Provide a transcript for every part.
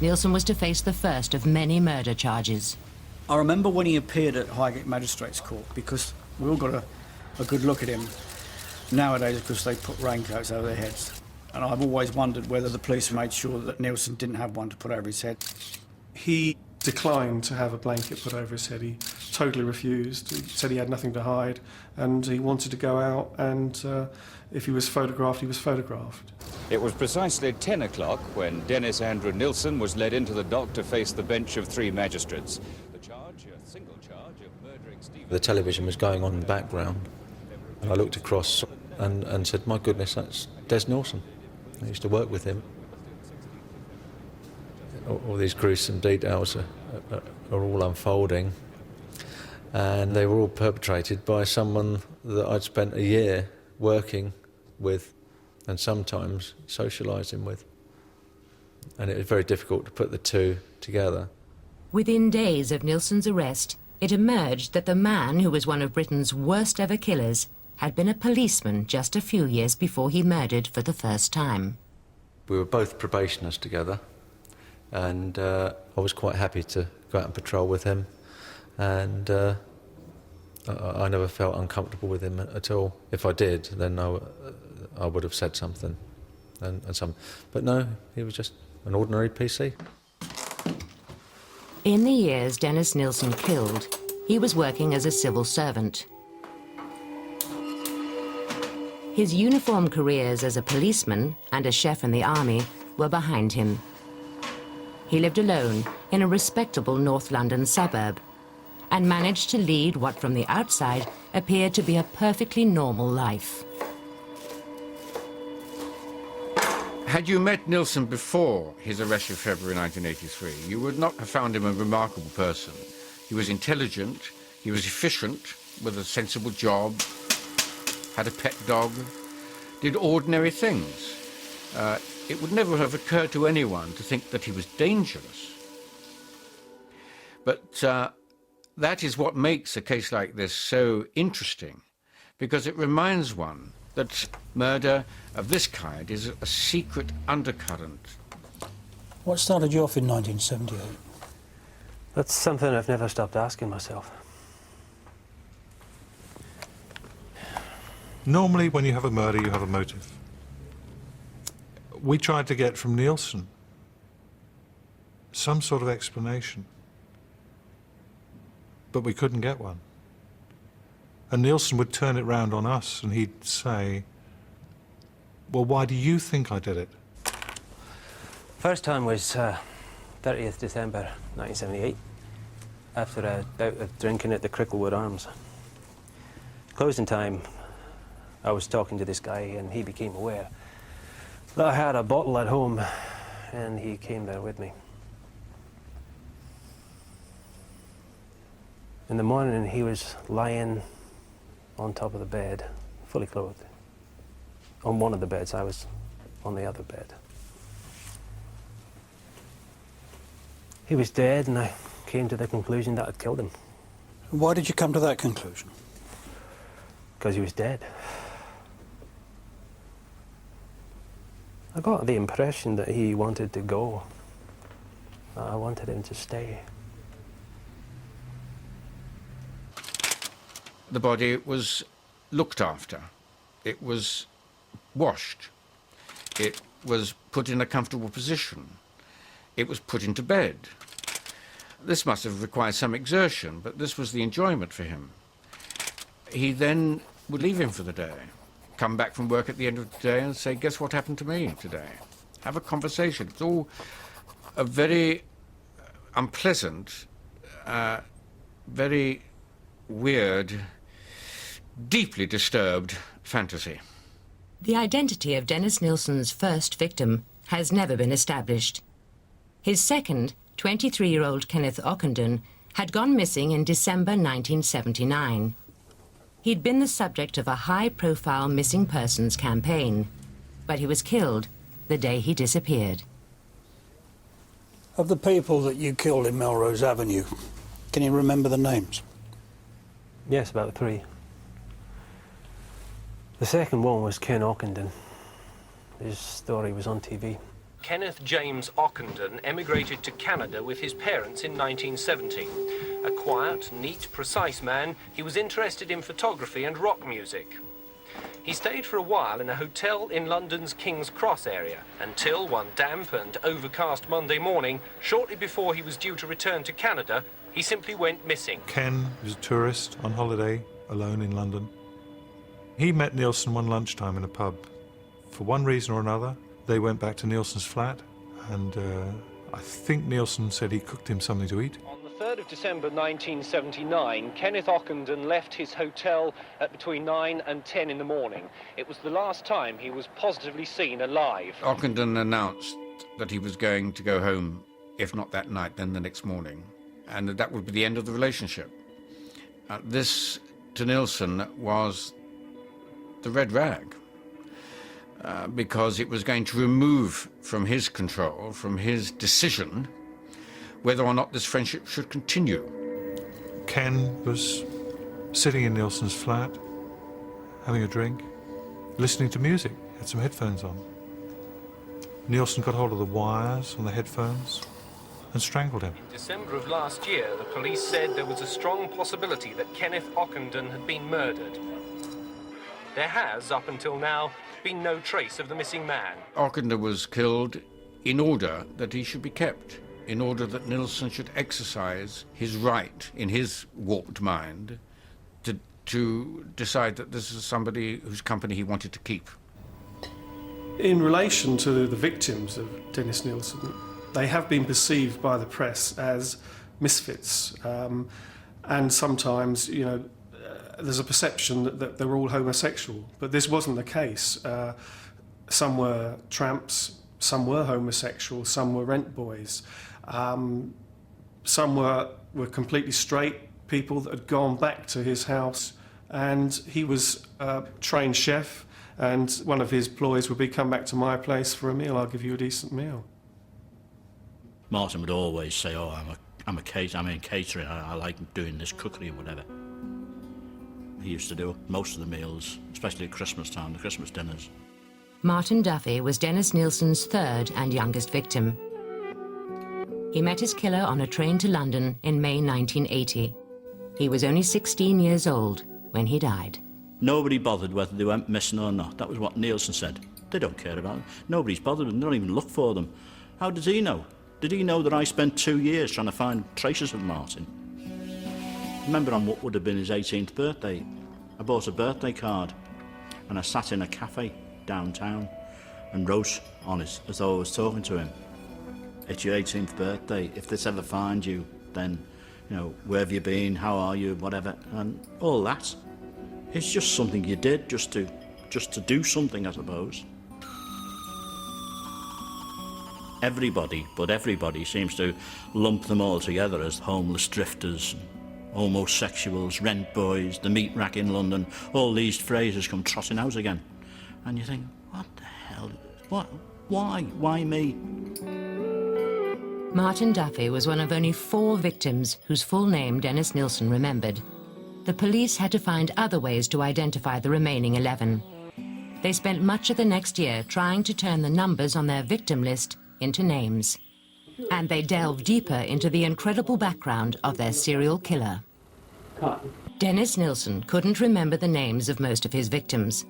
Nilsen was to face the first of many murder charges. I remember when he appeared at Highgate Magistrates Court, because we all got a good look at him nowadays because they put raincoats over their heads. And I've always wondered whether the police made sure that Nilsen didn't have one to put over his head. He declined to have a blanket put over his head. He totally refused. He said he had nothing to hide and he wanted to go out, and if he was photographed, he was photographed. It was precisely 10 o'clock when Dennis Andrew Nilsen was led into the dock to face the bench of 3 magistrates. The charge, a single charge of murdering Stephen... The television was going on in the background, and I looked across and said, my goodness, that's Des Nilsen. I used to work with him. All these gruesome details are all unfolding, and they were all perpetrated by someone that I'd spent a year working with and sometimes socialising with. And it was very difficult to put the two together. Within days of Nilsen's arrest, it emerged that the man who was one of Britain's worst ever killers had been a policeman just a few years before he murdered for the first time. We were both probationers together, and I was quite happy to go out and patrol with him, and I never felt uncomfortable with him at all. If I did, then I would have said something, but no, he was just an ordinary PC. In the years Dennis Nilsen killed, he was working as a civil servant. His uniform careers as a policeman and a chef in the army were behind him. He lived alone in a respectable North London suburb and managed to lead what from the outside appeared to be a perfectly normal life. Had you met Nilsen before his arrest in February 1983, you would not have found him a remarkable person. He was intelligent, he was efficient, with a sensible job, had a pet dog, did ordinary things. It would never have occurred to anyone to think that he was dangerous. But that is what makes a case like this so interesting, because it reminds one that murder of this kind is a secret undercurrent. What started you off in 1978? That's something I've never stopped asking myself. Normally, when you have a murder, you have a motive. We tried to get from Nilsen some sort of explanation, but we couldn't get one. And Nilsen would turn it round on us and he'd say, well, why do you think I did it? First time was 30th December 1978, after a bout of drinking at the Cricklewood Arms. Closing time, I was talking to this guy and he became aware that I had a bottle at home, and he came there with me. In the morning, he was lying on top of the bed, fully clothed. On one of the beds, I was on the other bed. He was dead, and I came to the conclusion that I'd killed him. Why did you come to that conclusion? Because he was dead. I got the impression that he wanted to go. I wanted him to stay. The body was looked after. It was washed. It was put in a comfortable position. It was put into bed. This must have required some exertion, but this was the enjoyment for him. He then would leave him for the day, come back from work at the end of the day and say, guess what happened to me today? Have a conversation. It's all a very unpleasant, very weird, deeply disturbed fantasy. The identity of Dennis Nilsen's first victim has never been established. His second, 23-year-old Kenneth Ockenden, had gone missing in December 1979. He'd been the subject of a high-profile missing persons campaign, but he was killed the day he disappeared. Of the people that you killed in Melrose Avenue, can you remember the names? Yes, about 3. The second one was Ken Ockenden. His story was on TV. Kenneth James Ockenden emigrated to Canada with his parents in 1970. A quiet, neat, precise man, he was interested in photography and rock music. He stayed for a while in a hotel in London's King's Cross area until one damp and overcast Monday morning, shortly before he was due to return to Canada, he simply went missing. Ken was a tourist on holiday, alone in London. He met Nilsen one lunchtime in a pub. For one reason or another, they went back to Nilsen's flat, and I think Nilsen said he cooked him something to eat. On the 3rd of December 1979, Kenneth Ockenden left his hotel at between 9 and 10 in the morning. It was the last time he was positively seen alive. Ockenden announced that he was going to go home, if not that night, then the next morning, and that would be the end of the relationship. This, to Nilsen, was the red rag, because it was going to remove from his control, from his decision, whether or not this friendship should continue. Ken was sitting in Nilsen's flat, having a drink, listening to music, had some headphones on. Nilsen got hold of the wires on the headphones and strangled him. In December of last year, the police said there was a strong possibility that Kenneth Ockenden had been murdered. There has, up until now, been no trace of the missing man. Ockenden was killed in order that he should be kept, in order that Nilsen should exercise his right, in his warped mind, to decide that this is somebody whose company he wanted to keep. In relation to the victims of Dennis Nilsen, they have been perceived by the press as misfits, and sometimes, you know, there's a perception that they're all homosexual, but this wasn't the case. Some were tramps, some were homosexual, some were rent boys, some were completely straight people that had gone back to his house, and he was a trained chef, and one of his ploys would be, come back to my place for a meal, I'll give you a decent meal. Martin would always say, oh, I'm in catering, I like doing this cookery and whatever. He used to do most of the meals, especially at Christmas time, the Christmas dinners. Martin Duffy was Dennis Nilsen's third and youngest victim. He met his killer on a train to London in May 1980. He was only 16 years old when he died. Nobody bothered whether they went missing or not. That was what Nilsen said. They don't care about it. Nobody's bothered and they don't even look for them. How did he know? Did he know that I spent 2 years trying to find traces of Martin? Remember, on what would have been his 18th birthday, I bought a birthday card and I sat in a cafe downtown and wrote on it as though I was talking to him. It's your 18th birthday. If this ever finds you, then, you know, where have you been? How are you? Whatever. And all that. It's just something you did just to do something, I suppose. Everybody seems to lump them all together as homeless drifters, homosexuals, rent boys, the meat rack in London. All these phrases come trotting out again. And you think, what the hell? What? Why? Why me? Martin Duffy was one of only 4 victims whose full name Dennis Nilsen remembered. The police had to find other ways to identify the remaining 11. They spent much of the next year trying to turn the numbers on their victim list into names. And they delved deeper into the incredible background of their serial killer. Dennis Nilsen couldn't remember the names of most of his victims.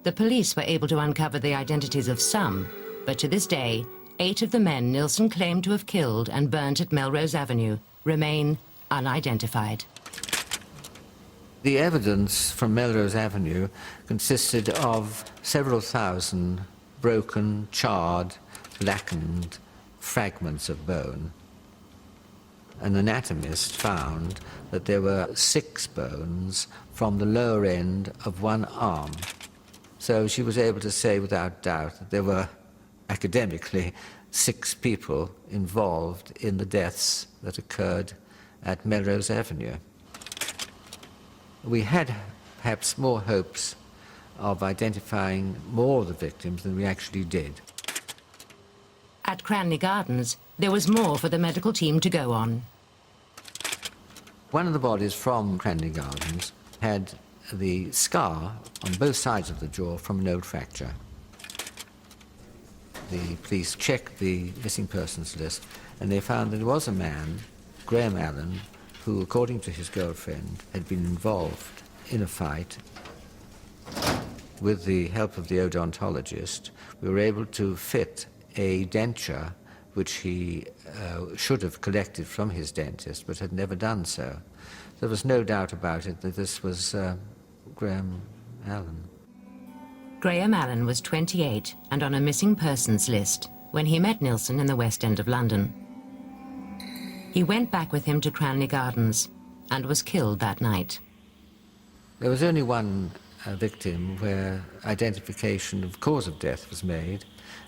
The police were able to uncover the identities of some, but to this day, 8 of the men Nilsen claimed to have killed and burnt at Melrose Avenue remain unidentified. The evidence from Melrose Avenue consisted of several thousand broken, charred, blackened fragments of bone. An anatomist found that there were 6 bones from the lower end of one arm. So she was able to say without doubt that there were, academically, 6 people involved in the deaths that occurred at Melrose Avenue. We had perhaps more hopes of identifying more of the victims than we actually did. At Cranley Gardens, there was more for the medical team to go on. One of the bodies from Cranley Gardens had the scar on both sides of the jaw from an old fracture. The police checked the missing persons list, and they found there was a man, Graham Allen, who, according to his girlfriend, had been involved in a fight. With the help of the odontologist, we were able to fit a denture which he should have collected from his dentist, but had never done so. There was no doubt about it that this was Graham Allen. Graham Allen was 28 and on a missing persons list when he met Nilsen in the West End of London. He went back with him to Cranley Gardens and was killed that night. There was only one victim where identification of cause of death was made,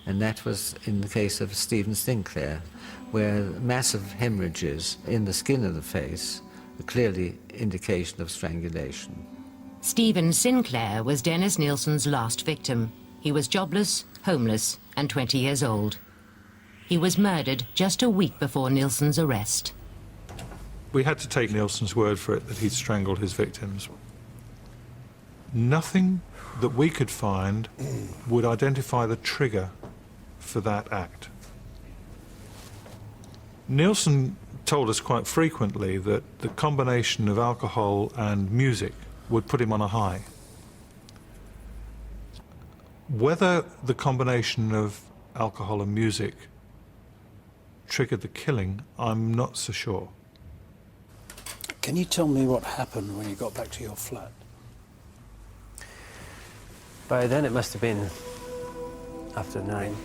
and that was in the case of Stephen Sinclair, where massive hemorrhages in the skin of the face were clearly indication of strangulation. Stephen Sinclair was Dennis Nilsen's last victim. He was jobless, homeless, and 20 years old. He was murdered just a week before Nilsen's arrest. We had to take Nilsen's word for it that he'd strangled his victims. Nothing that we could find would identify the trigger for that act. Nilsen told us quite frequently that the combination of alcohol and music would put him on a high. Whether the combination of alcohol and music triggered the killing, I'm not so sure. Can you tell me what happened when you got back to your flat? By then it must have been after 9.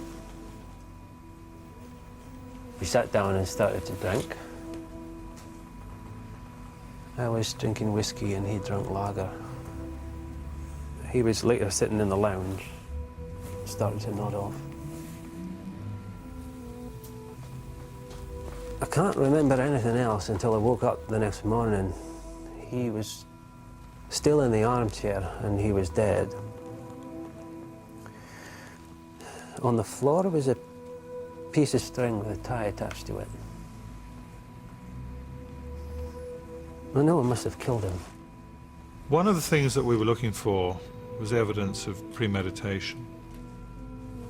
We sat down and started to drink. I was drinking whiskey and he drank lager. He was later sitting in the lounge, starting to nod off. I can't remember anything else until I woke up the next morning. He was still in the armchair and he was dead. On the floor was a piece of string with a tie attached to it. I know I must have killed him. One of the things that we were looking for was evidence of premeditation.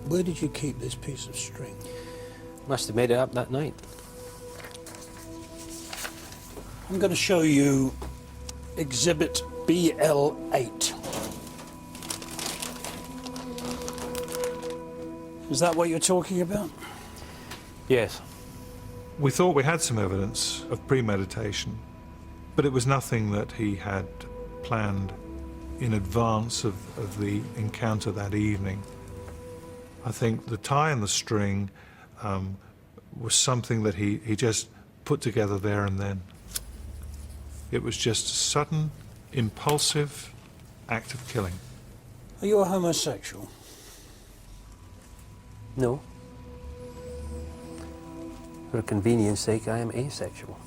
Where did you keep this piece of string? Must have made it up that night. I'm going to show you Exhibit BL8. Is that what you're talking about? Yes. We thought we had some evidence of premeditation, but it was nothing that he had planned in advance of the encounter that evening. I think the tie and the string was something that he just put together there and then. It was just a sudden, impulsive act of killing. Are you a homosexual? No. For convenience sake, I am asexual.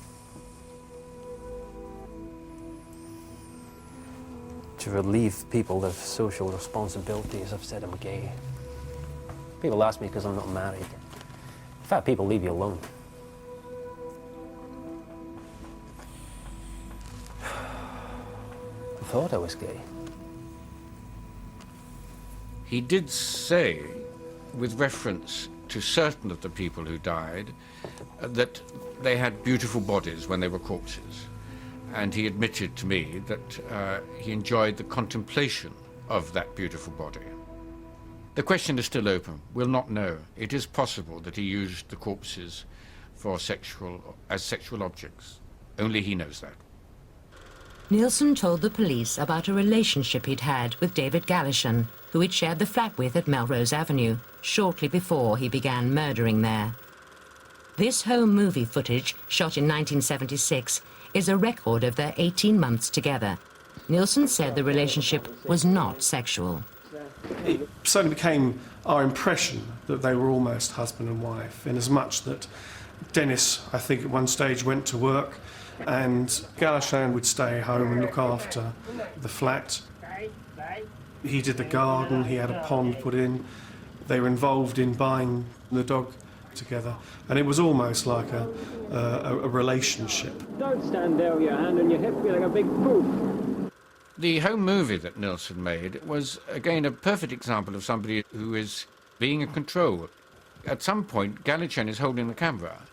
To relieve people of social responsibilities, I've said I'm gay. People ask me because I'm not married. In fact, people leave you alone. I thought I was gay. He did say, with reference to certain of the people who died, that they had beautiful bodies when they were corpses. And he admitted to me that he enjoyed the contemplation of that beautiful body. The question is still open. We'll not know. It is possible that he used the corpses for as sexual objects. Only he knows that. Nilsen told the police about a relationship he'd had with David Gallishan, who he'd shared the flat with at Melrose Avenue, shortly before he began murdering there. This home movie footage, shot in 1976, is a record of their 18 months together. Nilsen said the relationship was not sexual. It certainly became our impression that they were almost husband and wife, in as much that Dennis, I think at one stage, went to work and Gallishan would stay home and look after the flat. He did the garden, he had a pond put in. They were involved in buying the dog together, and it was almost like a relationship. Don't stand there with your hand on your hip, you're like a big poof. The home movie that Nilsen made was, again, a perfect example of somebody who is being in control. At some point, Galichan is holding the camera,